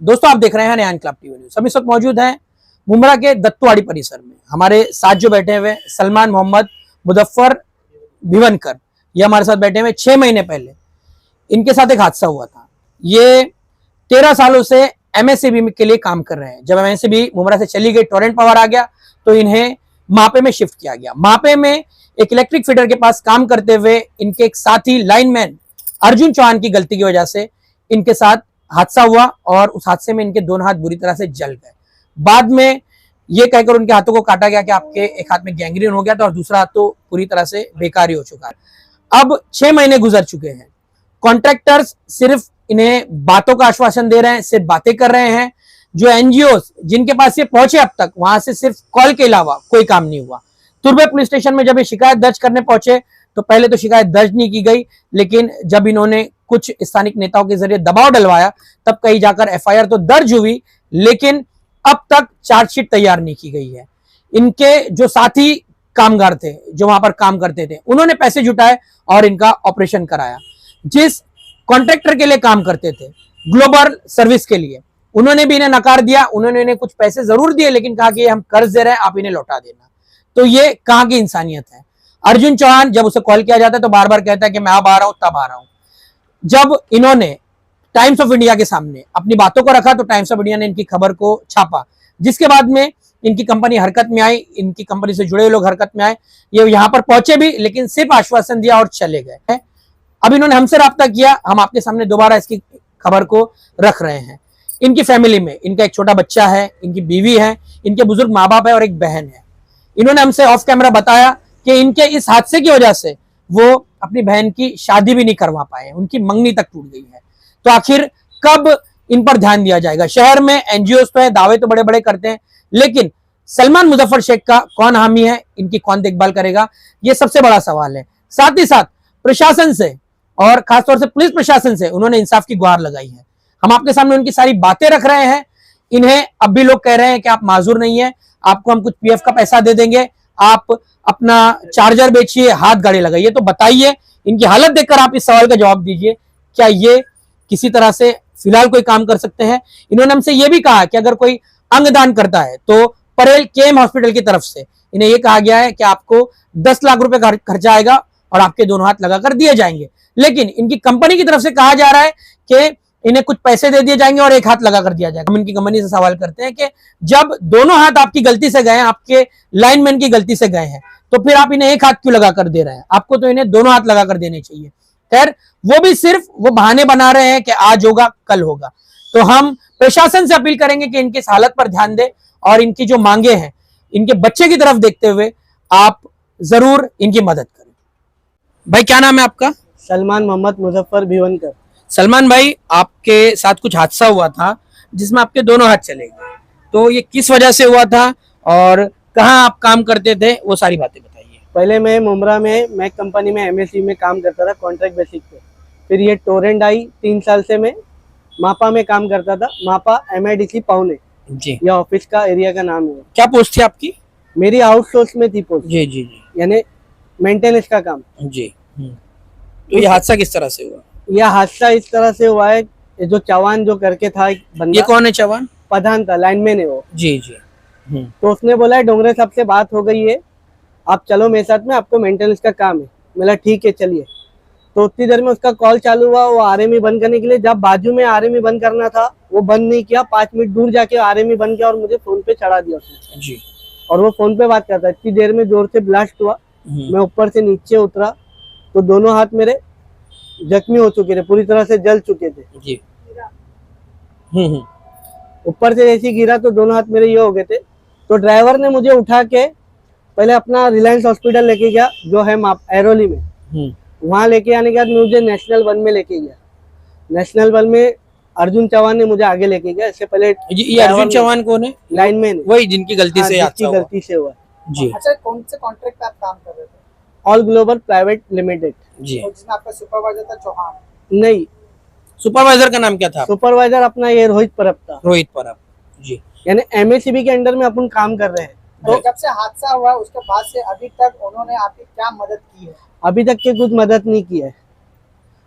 दोस्तों आप देख रहे हैं नया इनकलाब टीवी न्यूज। हम इस वक्त मौजूद हैं मुंब्रा के दत्तुवाड़ी परिसर में। हमारे साथ जो बैठे हुए सलमान मोहम्मद मुजफ्फर भिवनकर, ये हमारे साथ बैठे हुए। 6 महीने पहले इनके साथ एक हादसा हुआ था। ये 13 सालों से एमएससीबी के लिए काम कर रहे हैं। जब एमएससीबी मुंब्रा से चली गई, टोरेंट पावर आ गया, तो इन्हें मापे में शिफ्ट किया गया। मापे में एक इलेक्ट्रिक फीडर के पास काम करते हुए इनके एक साथी लाइनमैन अर्जुन चौहान की गलती की वजह से इनके साथ हादसा हुआ और उस हादसे में इनके दोनों हाथ बुरी तरह से जल गए। बाद में ये कहकर उनके हाथों को काटा गया कि आपके एक हाथ में गैंग्रीन हो गया था और दूसरा हाथ तो पूरी तरह से बेकार ही हो चुका है। अब 6 महीने गुजर चुके हैं। कॉन्ट्रैक्टर्स सिर्फ इन्हें बातों का आश्वासन दे रहे हैं, सिर्फ बातें कर रहे हैं। जो एनजीओ जिनके पास ये पहुंचे अब तक, वहां से सिर्फ कॉल के अलावा कोई काम नहीं हुआ। तुर्बे पुलिस स्टेशन में जब ये शिकायत दर्ज करने पहुंचे तो पहले तो शिकायत दर्ज नहीं की गई, लेकिन जब इन्होंने कुछ स्थानिक नेताओं के जरिए दबाव डलवाया तब कहीं जाकर एफआईआर तो दर्ज हुई, लेकिन अब तक चार्जशीट तैयार नहीं की गई है। इनके जो साथी कामगार थे जो वहां पर काम करते थे, उन्होंने पैसे जुटाए और इनका ऑपरेशन कराया। जिस कॉन्ट्रैक्टर के लिए काम करते थे, ग्लोबल सर्विस के लिए, उन्होंने भी इन्हें नकार दिया। उन्होंने इन्हें कुछ पैसे जरूर दिए, लेकिन कहा कि हम कर्ज दे रहे हैं, आप इन्हें लौटा देना। तो ये कहां की इंसानियत है। अर्जुन चौहान जब उसे कॉल किया जाता है तो बार बार कहता है कि मैं अब आ रहा हूं, तब आ रहा हूं। जब इन्होंने टाइम्स ऑफ इंडिया के सामने अपनी बातों को रखा तो टाइम्स ऑफ इंडिया ने इनकी खबर को छापा, जिसके बाद में इनकी कंपनी हरकत में आई। इनकी कंपनी से जुड़े लोग हरकत में आए। ये यहां पर पहुंचे भी, लेकिन सिर्फ आश्वासन दिया और चले गए। अब इन्होंने हमसे राब्ता किया, हम आपके सामने दोबारा इसकी खबर को रख रहे हैं। इनकी फैमिली में इनका एक छोटा बच्चा है, इनकी बीवी है, इनके बुजुर्ग माँ बाप है और एक बहन है। इन्होंने हमसे ऑफ कैमरा बताया कि इनके इस हादसे की वजह से वो अपनी बहन की शादी भी नहीं करवा पाए, उनकी मंगनी तक टूट गई है। तो आखिर कब इन पर ध्यान दिया जाएगा। शहर में एनजीओ तो है, दावे तो बड़े बड़े करते हैं, लेकिन सलमान मुजफ्फर शेख का कौन हामी है, इनकी कौन देखभाल करेगा, ये सबसे बड़ा सवाल है। साथ ही साथ प्रशासन से और खासतौर से पुलिस प्रशासन से उन्होंने इंसाफ की गुहार लगाई है। हम आपके सामने उनकी सारी बातें रख रहे हैं। इन्हें अब भी लोग कह रहे हैं कि आप माजूर नहीं है, आपको हम कुछ पीएफ का पैसा दे देंगे, आप अपना चार्जर बेचिए, हाथ गाड़ी लगाइए। तो बताइए, इनकी हालत देखकर आप इस सवाल का जवाब दीजिए, क्या ये किसी तरह से फिलहाल कोई काम कर सकते हैं। इन्होंने हमसे ये भी कहा कि अगर कोई अंगदान करता है तो परेल केएम हॉस्पिटल की तरफ से इन्हें यह कहा गया है कि आपको 10 लाख रुपए खर्चा आएगा और आपके दोनों हाथ लगाकर दिए जाएंगे। लेकिन इनकी कंपनी की तरफ से कहा जा रहा है कि इन्हें कुछ पैसे दे दिए जाएंगे और एक हाथ लगाकर दिया जाएगा। हम इनकी कंपनी से सवाल करते हैं कि जब दोनों हाथ आपकी गलती से गए हैं, आपके लाइनमैन की गलती से गए हैं, तो फिर आप इन्हें एक हाथ क्यों लगाकर दे रहे हैं। आपको तो इन्हें दोनों हाथ लगाकर देने चाहिए। खैर, वो भी सिर्फ वो बहाने बना रहे हैं कि आज होगा कल होगा। तो हम प्रशासन से अपील करेंगे कि इनकी इस हालत पर ध्यान दे और इनकी जो मांगे हैं, इनके बच्चे की तरफ देखते हुए आप जरूर इनकी मदद करें। भाई क्या नाम है आपका? सलमान मोहम्मद मुजफ्फर भिवनकर। सलमान भाई, आपके साथ कुछ हादसा हुआ था जिसमें आपके दोनों हाथ चले गए, तो ये किस वजह से हुआ था और कहाँ आप काम करते थे, वो सारी बातें बताइए। पहले मैं मुंब्रा में मैक कंपनी में एमएससी में काम करता था, कॉन्ट्रैक्ट बेसिक पे। फिर ये टोरेंट आई, 3 साल से मैं मापा में काम करता था। मापा MIDC पाउने जी, यह ऑफिस का एरिया का नाम है। क्या पोस्ट थी आपकी? मेरी आउटसोर्स में थी पोस्ट। जी जी जी, यानी मेंटेनेंस का काम जी। तो ये हादसा किस तरह से हुआ? यह हादसा इस तरह से हुआ है, ये जो चौहान जो करके था एक बंदा, ये कौन है चौहान? प्रधान था, लाइनमैन है वो। जी जी। तो उसने बोला है डोंगरे साहब से बात हो गई है, आप चलो मेरे साथ में, आपको मेंटेनेंस का काम है। बोला ठीक है चलिए। तो उतनी देर में उसका कॉल चालू हुआ, वो आरएमई बंद करने के लिए, जब बाजू में आरएमई बंद करना था वो बंद नहीं किया। 5 मिनट दूर जाके आरएमई बंद किया और मुझे फोन पे चढ़ा दिया उसने जी। और वो फोन पे बात करता। इतनी देर में जोर से ब्लास्ट हुआ, मैं ऊपर से नीचे उतरा तो दोनों हाथ मेरे जख्मी हो चुके थे, पूरी तरह से जल चुके थे जी। ऊपर से जैसे गिरा तो दोनों हाथ मेरे ये हो गए थे। तो ड्राइवर ने मुझे उठा के पहले अपना रिलायंस हॉस्पिटल लेके गया, जो है एरोली में। वहां लेके आने के बाद मुझे नेशनल 1 में लेके गया। नेशनल 1 में अर्जुन चौहान ने मुझे आगे लेके गया। इससे पहले ये अर्जुन चौहान कौन है? लाइनमैन, वही जिनकी गलती से हादसा हुआ। गलती से हुआ जी। अच्छा, कौन से कॉन्ट्रैक्ट आप काम कर रहे थे? ऑल ग्लोबल प्राइवेट लिमिटेड जी। और जिसमें आपका सुपरवाइजर था चौहान? नहीं, सुपरवाइजर का नाम क्या था? सुपरवाइजर अपना ये रोहित परब था। रोहित परब जी। यानी MACB के अंडर में अपन काम कर रहे हैं। तो जब से हादसा हुआ उसके बाद से अभी तक उन्होंने आपकी क्या मदद की है? अभी तक की कुछ मदद नहीं की है।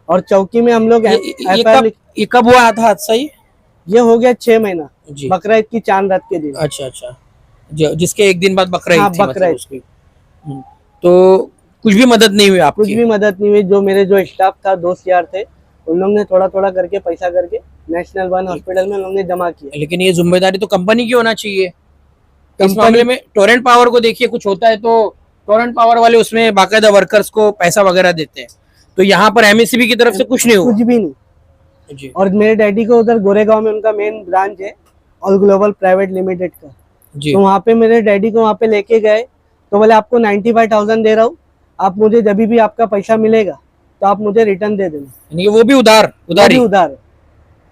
और चौकी में हम लोग ये कब हुआ था हादसा? ये हो गया 6 महीना, जी। बकरा ईद की चांद रात के दिन। अच्छा अच्छा, जिसके एक दिन बाद बकरा ईद हाँ, थी बकरा मतलब ईद। उसकी। तो कुछ भी मदद नहीं हुई कुछ आपकी? भी मदद नहीं हुई। जो मेरे जो स्टाफ था, दोस्त यार थे, उन लोग ने थोड़ा थोड़ा करके पैसा करके नेशनल वन हॉस्पिटल में उन लोग ने जमा किया। लेकिन ये जिम्मेदारी तो कंपनी की होना चाहिए इस कंपनी- मामले में। टोरेंट पावर को देखिए, कुछ होता है तो टोरेंट पावर वाले उसमें बाकायदा वर्कर्स को पैसा वगैरह देते हैं, तो यहाँ पर एमएससीबी की तरफ से कुछ नहीं हुआ। कुछ भी नहीं। जी और मेरे डैडी को उधर गोरेगांव में उनका मेन ब्रांच है, ऑल ग्लोबल प्राइवेट लिमिटेड का। जी। तो वहाँ पे मेरे डैडी को वहाँ पे लेके गए, तो बोले आपको 95,000 दे रहा हूँ, आप मुझे जब भी आपका पैसा मिलेगा तो आप मुझे रिटर्न दे देना। यानी कि वो भी उधार वो भी उधार।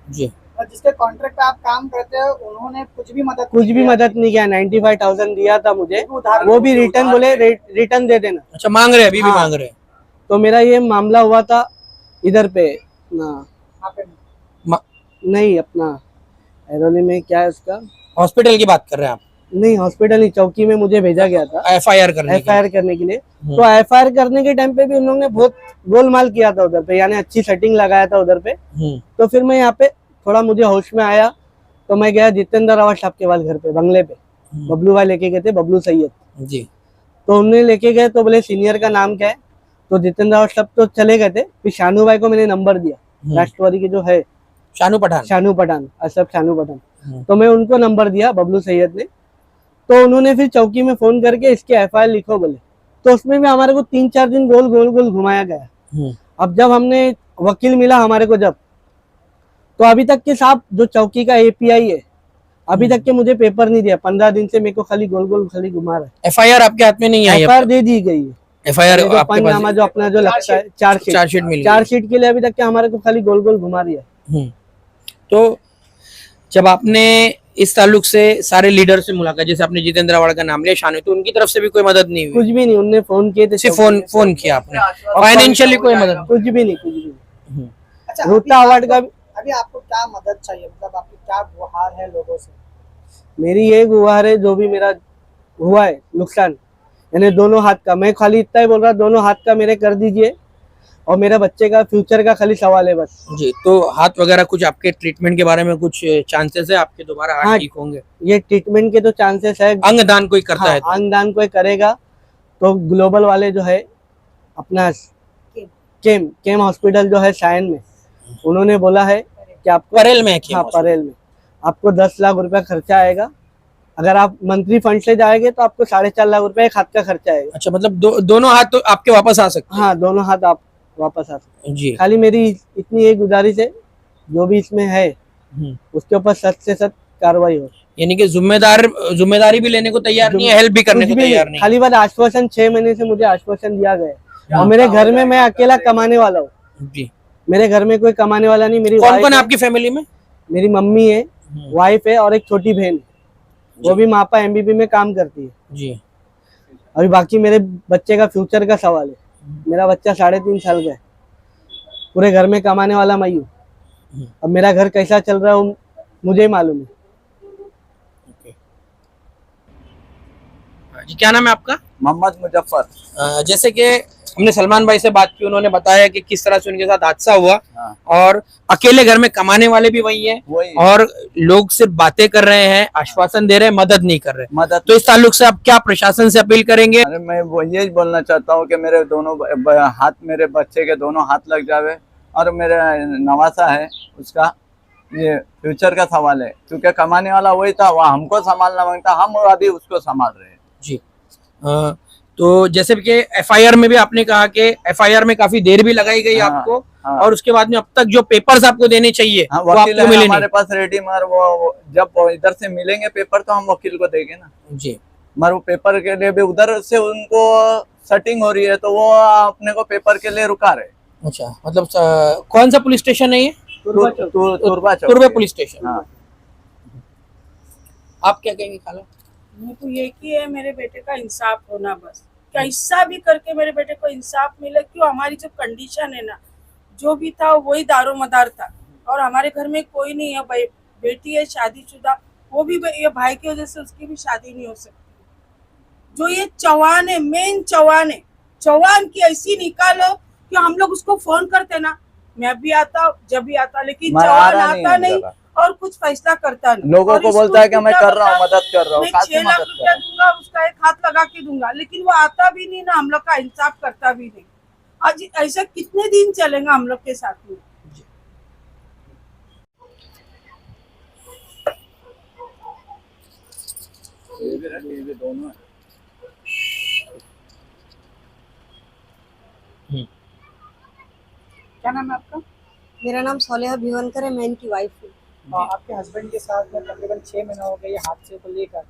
जी। और जिसके कॉन्ट्रैक्ट पे आप काम करते हो उन्होंने कुछ भी मदद नहीं किया। 95,000 दिया था मुझे, उधार- वो भी रिटर्न बोले रिटर्न दे देना। अच्छा, मांग रहे हैं, अभी भी हाँ। मांग रहे हैं। तो मेरा ये मामला हुआ था इधर पे ना, वहाँ पे नहीं अपना एरोली में, क्या है उसका, हॉस्पिटल की बात कर रहे हैं आप? नहीं हॉस्पिटल नहीं, चौकी में मुझे भेजा गया था एफआईआर करने के लिए। एफआईआर करने के लिए। तो एफआईआर करने के टाइम पे भी उन लोगों ने बहुत गोलमाल किया था उधर पे, यानी अच्छी सेटिंग लगाया था उधर पे। तो फिर मैं यहाँ पे थोड़ा मुझे होश में आया, तो मैं गया जितेंद्र रावत साहब के पास घर पे, बंगले पे। बबलू भाई लेके गए थे, बबलू सैयद जी। तो उन्हें लेके गए, तो बोले सीनियर का नाम क्या है, तो जितेंद्र रावत साहब तो चले गए थे। फिर शानू भाई को मैंने नंबर दिया, राष्ट्रवादी के जो है शानू पठान। शानू पठान, असफ शानू पठान, तो मैं उनको नंबर दिया, बबलू सैयद ने। तो उन्होंने फिर चौकी में फोन करके इसके एफआईआर लिखो बोले। तो उसमें भी हमारे को 3-4 दिन गोल गोल गोल घुमाया गया। अब जब हमने वकील मिला हमारे को, जब तो अभी तक के साहब जो चौकी का एपीआई है, अभी तक के मुझे पेपर नहीं दिया। 15 दिन से मेरे को खाली गोल गोल खाली घुमा रहा है। एफआईआर आपके हाथ में नहीं आई? एफआईआर दे दी गई है। एफआईआर जो पंचनामा जो अपना जो लगता है, चार्जशीट मिल गई। चार्जशीट के लिए अभी तक के हमारे को खाली गोल गोल घुमा दिया है। तो जब आपने इस ताल्लुक से सारे लीडर से मुलाकात, जैसे आपने जितेंद्र रावत का नाम लिया, शानू, तो उनकी तरफ से भी कोई मदद नहीं हुई? कुछ भी नहीं। उनने फोन किए थे, सिर्फ फोन किया आपने, फाइनेंशियली कोई मदद? कुछ भी नहीं। अच्छा, रूटा अवार्ड का अभी आपको क्या मदद चाहिए, मतलब आपकी क्या गुहार है लोगों से? मेरी ये गुहार है, जो भी मेरा हुआ है नुकसान, यानी दोनों हाथ का, मैं खाली इतना ही बोल रहा, दोनों हाथ का मेरे कर दीजिए, और मेरा बच्चे का फ्यूचर का खाली सवाल है बस। जी। तो हाथ वगैरह कुछ आपके ट्रीटमेंट के बारे में कुछ चांसेस है आपके दोबारा हाथ हाँ, ठीक होंगे? ये ट्रीटमेंट के तो चांसेस है। अंग दान कोई करता हाँ, है तो? अंग दान कोई करेगा तो ग्लोबल वाले जो है अपना केम हॉस्पिटल जो है सायन में, उन्होंने बोला है कि आपको परेल में है क्या? हाँ, परेल में आपको 10 लाख रुपया खर्चा आएगा। अगर आप मंथली फंड से जाएंगे तो आपको 4.5 लाख रुपया एक हाथ का खर्चा आएगा। अच्छा, मतलब दोनों हाथ तो आपके वापस आ सकते हैं? हाँ, दोनों हाथ आप वापस आ सकते जी। हैं। खाली मेरी इतनी एक गुजारिश है, जो भी इसमें है उसके ऊपर सख्त से सख्त कार्रवाई हो। यानी कि जिम्मेदारी भी लेने को तैयार नहीं है, हेल्प भी करने कुछ को भी तैयार नहीं। नहीं? खाली बात आश्वासन, 6 महीने से मुझे आश्वासन दिया गया है। और मेरे घर में मैं अकेला कमाने वाला हूँ। जी। मेरे घर में कोई कमाने वाला नहीं। मेरी कौन wife कौन है है, आपकी फैमिली में? मेरी मम्मी है, वाइफ है और एक छोटी बहन है, वो भी मापा एमबीबी में काम करती है। जी। अभी बाकी मेरे बच्चे का फ्यूचर का सवाल है। मेरा बच्चा 3.5 साल का है, पूरे घर में कमाने वाला मैं हूँ। अब मेरा घर कैसा चल रहा है वो मुझे ही मालूम है। जी, क्या नाम है आपका? मोहम्मद मुजफ्फर। जैसे कि हमने सलमान भाई से बात की, उन्होंने बताया कि किस तरह से उनके साथ हादसा हुआ। हाँ। और अकेले घर में कमाने वाले भी वही हैं, वही और लोग सिर्फ बातें कर रहे हैं, आश्वासन दे रहे हैं, मदद नहीं कर रहे। मदद। तो इस ताल्लुक से आप क्या प्रशासन से अपील करेंगे? अरे मैं वो यही बोलना चाहता हूँ कि मेरे दोनों हाथ, मेरे बच्चे के दोनों हाथ लग जावे, और मेरा नवासा है उसका ये फ्यूचर का सवाल है, क्योंकि कमाने वाला वही था, वह हमको संभालना मांगता, हम अभी उसको संभाल रहे हैं। जी। तो जैसे कि एफआईआर में भी आपने कहा कि एफआईआर में काफी देर भी लगाई गई हाँ, आपको, हाँ। और उसके बाद में अब तक जो पेपर्स आपको देने चाहिए हाँ, वो वकील आपको है मिले हमारे नहीं। पास रेडी, मगर वो जब वो इधर से मिलेंगे पेपर तो हम वकील को देंगे ना। जी। मगर वो पेपर के लिए भी उधर से उनको सेटिंग हो रही है, तो वो अपने को पेपर के लिए रुका रहे। अच्छा, मतलब कौन सा पुलिस स्टेशन है ये? तुरबा चौक। तुर्बे पुलिस स्टेशन। हाँ। आप क्या कहेंगे खाला? मैं तो ये की है, मेरे बेटे का इंसाफ होना, बस कैसा भी करके मेरे बेटे को इंसाफ मिले। क्यों, हमारी जो कंडीशन है ना, जो भी था वही दारो मदार था, और हमारे घर में कोई नहीं है। भाई बेटी है शादीशुदा, वो भी ये भाई की वजह से उसकी भी शादी नहीं हो सकती। जो ये चौहान है, मेन चौहान है, चौहान की ऐसी निकालो कि हम लोग उसको फोन करते ना, मैं भी आता जब भी आता, लेकिन मैं आ चौहान रहा नहीं आता है नहीं। जरा। और कुछ फैसला करता नहीं। लोगों और को इसको बोलता है कि मैं उल्टा कर रहा हूँ, बोलता है, मदद कर रहा हूँ, मैं काफी 6 लाख मदद रुपया कर दूंगा, उसका एक हाथ लगा के दूंगा, लेकिन वो आता भी नहीं ना, हम लोग का इंसाफ करता भी नहीं। आज ऐसा कितने दिन चलेगा हम लोग के साथ में। ये भी दोनों है। क्या नाम है आपका? मेरा नाम सोलेहा भिवनकर है, मैं इनकी वाइफ हूँ। आपके हस्बैंड के साथ में तकरीबन 6 महीने हो गए ये हादसे को लेकर,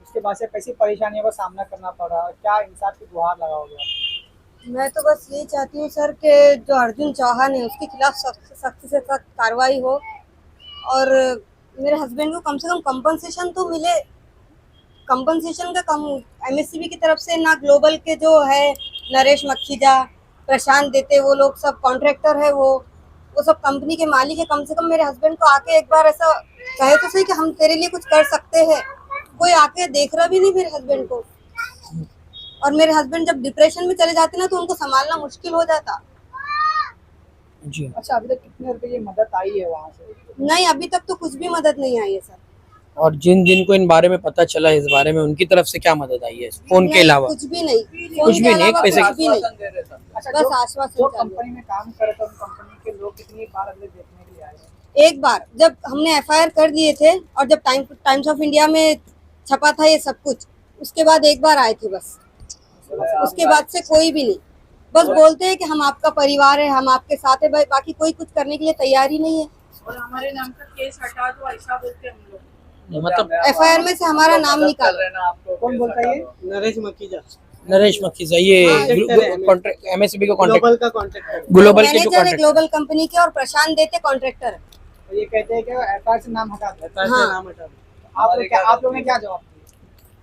उसके बाद से कैसी परेशानियों का सामना करना पड़ा और क्या इंसाफ की गुहार लगाओगे आप? मैं तो बस यही चाहती हूँ सर कि जो अर्जुन चौहान है उसके खिलाफ सख्त से सख्त कार्रवाई हो और मेरे हस्बैंड को कम से कम कंपनसेशन तो मिले। कंपनसेशन का कम एमएससीबी की तरफ से ना, ग्लोबल के जो है नरेश मखीजा, प्रशांत देते, वो लोग सब कॉन्ट्रैक्टर है, वो सब कंपनी के मालिक है। कम से कम मेरे हस्बैंड को आके एक बार ऐसा कहे तो सही कि हम तेरे लिए कुछ कर सकते हैं। कोई आके देख रहा भी नहीं मेरे हस्बैंड को। और मेरे हस्बैंड जब डिप्रेशन में चले जाते ना तो उनको संभालना मुश्किल हो जाता। जी। अच्छा, अभी तक कितने रुपए की मदद आई है वहाँ से? नहीं, अभी तक तो कुछ भी मदद नहीं आई है सर। और जिन जिन को इन बारे में पता चला इस बारे में, उनकी तरफ से क्या मदद आई है फोन के नहीं, अलावा? कुछ भी नहीं, कुछ फोन भी के नहीं, अलावा पैसे कुछ भी नहीं, अच्छा, बस आश्वासन जो चालू है। कंपनी में काम करे तो उन कंपनी के लोग कितनी बार अगले देखने के लिए आए हैं? एक बार जब हमने एफआईआर कर दिए थे और जब टाइम्स ऑफ इंडिया में छपा था ये सब कुछ, उसके बाद एक बार आए थे बस। उसके बाद से कोई भी नहीं। बस बोलते हैं कि हम आपका परिवार है, हम आपके साथ है, बाकी कोई कुछ करने के लिए तैयार ही नहीं है। और हमारे नाम का केस हटा दो, ऐसा बोलते हैं हम लोग। मतलब एफआईआर में से हमारा नाम निकाल। कौन बोलता है ये? नरेश मखीजा नरेश मखीजा, ये कॉन्ट्रैक्ट एमएसबी का कॉन्ट्रैक्ट, ग्लोबल का कॉन्ट्रैक्टर। ग्लोबल के जो मैनेजर है कॉन्ट्रैक्ट, ग्लोबल कंपनी के और प्रशांत देते कॉन्ट्रैक्टर है। तो ये कहते हैं कि एफआईआर से नाम हटा दो। एफआईआर से हाँ। नाम हटा दो। आप लोग ने क्या जवाब दिया?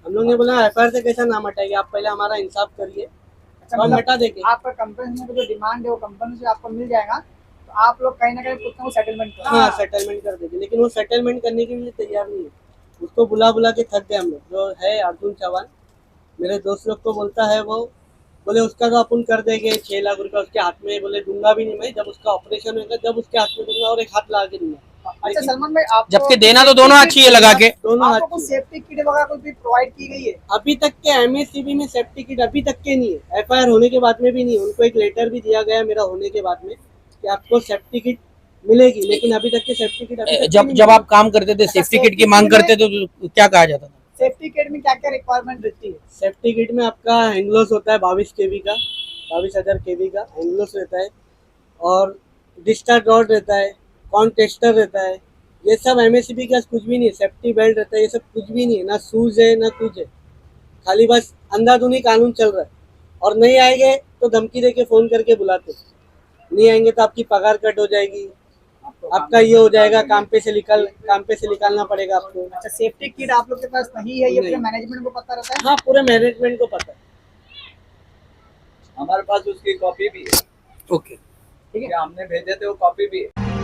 हम लोग ने बोला एफआईआर से कैसा नाम हटाएंगे, आप पहले हमारा इंसाफ करिए, अच्छा, हम मतलब हटा देंगे। आपका कंपनी में जो डिमांड है वो कंपनी से आपको मिल जाएगा, तो आप लोग कहीं ना कहीं कुछ ना कुछ सेटलमेंट करो। हाँ, सेटलमेंट कर देंगे, लेकिन वो सेटलमेंट करने के लिए तैयार नहीं है। उसको बुला बुला के थक गए हम लोग। जो है अर्जुन चौहान, मेरे दोस्त लोग को बोलता है, वो बोले उसका तो अपन कर देंगे 6 लाख रुपया उसके हाथ में, बोले दूंगा भी नहीं मैं, जब उसका ऑपरेशन होगा जब उसके हाथ में दूंगा और एक हाथ लगा के दूंगा। अच्छा सलमान भाई, आप जबकि देना तो दोनों हाथ चाहिए लगा के। दोनों हाथ आपको कुछ सेफ्टी किट वगैरह कुछ भी प्रोवाइड की गई है? अभी तक के एमएससीबी में सेफ्टी किट अभी तक के नहीं है, एफआईआर होने के बाद में भी नहीं। उनको एक लेटर भी दिया गया मेरा होने के बाद में कि आपको सेफ्टी किट मिलेगी, लेकिन अभी तक के सेफ्टी किट अभी तक जब जब आप काम करते थे सेफ्टी किट की मांग करते थे तो क्या कहा जाता था? सेफ्टी किट में क्या क्या रिक्वायरमेंट रहती है? सेफ्टी किट में आपका हैंगलोस होता है 22 केवी का, 22,000 केवी का हैंगलोस रहता है, और डिस्चार्ज रॉड रहता है, कॉन टेस्टर रहता है। ये सब एमएससीबी के पास कुछ भी नहीं है। सेफ्टी बेल्ट रहता है, ये सब कुछ भी नहीं है, ना शूज है ना कुछ है। खाली बस अंधाधुनी कानून चल रहा है। और नहीं आएंगे तो धमकी दे के फोन करके बुलाते, नहीं आएंगे तो आपकी पगार कट हो जाएगी, आपका ये हो जाएगा, काम पे से निकालना पड़ेगा आपको। अच्छा, सेफ्टी किट आप लोग के पास नहीं है, ये पूरे नहीं। मैनेजमेंट को पता रहता है? हाँ, पूरे मैनेजमेंट को पता है। हमारे पास उसकी कॉपी भी है, ओके, ठीक है, हमने भेजे थे वो कॉपी भी है।